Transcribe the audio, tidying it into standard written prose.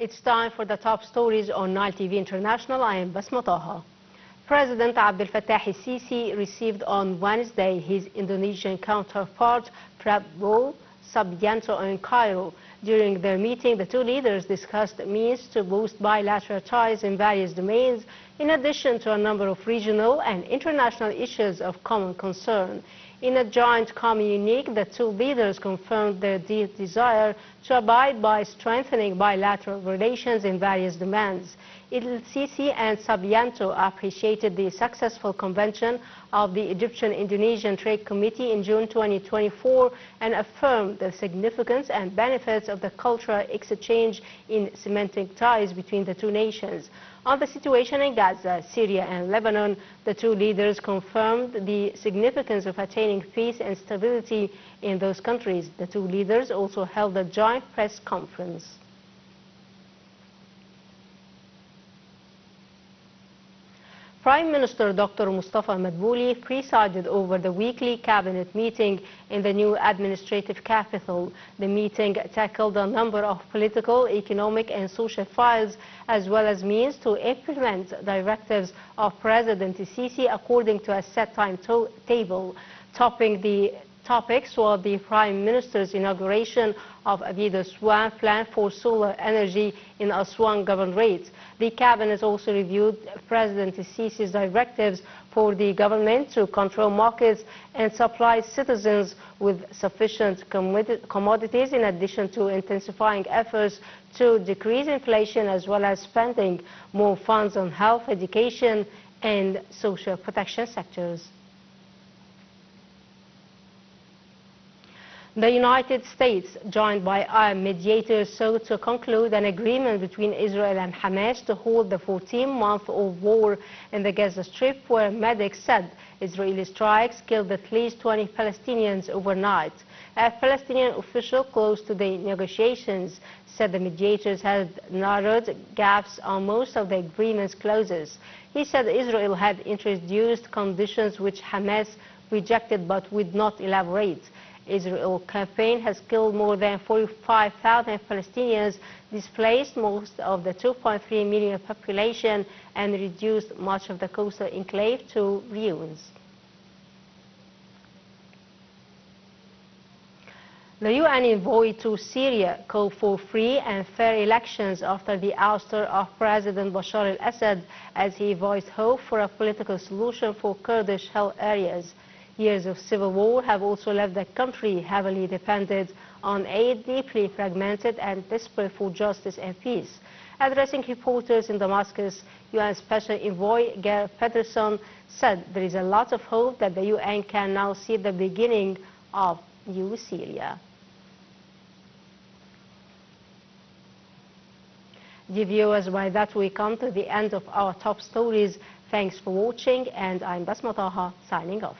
It's time for the top stories on NileTV International. I am Bsmة. President Abdel Fattah el-Sisi received on Wednesday his Indonesian counterpart Prabowo Subianto in Cairo. During their meeting, the two leaders discussed means to boost bilateral ties in various domains, in addition to a number of regional and international issues of common concern. In a joint communique, the two leaders confirmed their deep desire to abide by strengthening bilateral relations in various domains. El-Sisi and Subianto appreciated the successful convention of the Egyptian-Indonesian Trade Committee in June 2024 and affirmed the significance and benefits of the cultural exchange in cementing ties between the two nations. On the situation in Gaza, Syria and Lebanon, the two leaders confirmed the significance of attaining peace and stability in those countries. The two leaders also held a joint press conference. Prime Minister Dr. Mustafa Madbouli presided over the weekly cabinet meeting in the new administrative capital. The meeting tackled a number of political, economic and social files, as well as means to implement directives of President el-Sisi according to a set timetable. Topping the topics were the Prime Minister's inauguration of Abido Swan plan for solar energy in Aswan Governorate. The cabinet also reviewed President el-Sisi's directives for the government to control markets and supply citizens with sufficient commodities, in addition to intensifying efforts to decrease inflation, as well as spending more funds on health, education and social protection sectors. The United States, joined by Arab mediators, sought to conclude an agreement between Israel and Hamas to hold the 14-month-old war in the Gaza Strip, where medics said Israeli strikes killed at least 20 Palestinians overnight. A Palestinian official close to the negotiations said the mediators had narrowed gaps on most of the agreement's clauses. He said Israel had introduced conditions which Hamas rejected but would not elaborate. Israel's campaign has killed more than 45,000 Palestinians, displaced most of the 2.3 million population, and reduced much of the coastal enclave to ruins. The UN envoy to Syria called for free and fair elections after the ouster of President Bashar al-Assad, as he voiced hope for a political solution for Kurdish-held areas. Years of civil war have also left the country heavily dependent on aid, deeply fragmented and desperate for justice and peace. Addressing reporters in Damascus, UN Special Envoy Geir Pedersen said there is a lot of hope that the UN can now see the beginning of new Syria. Dear viewers, by that we come to the end of our top stories. Thanks for watching, and I'm Bsmة signing off.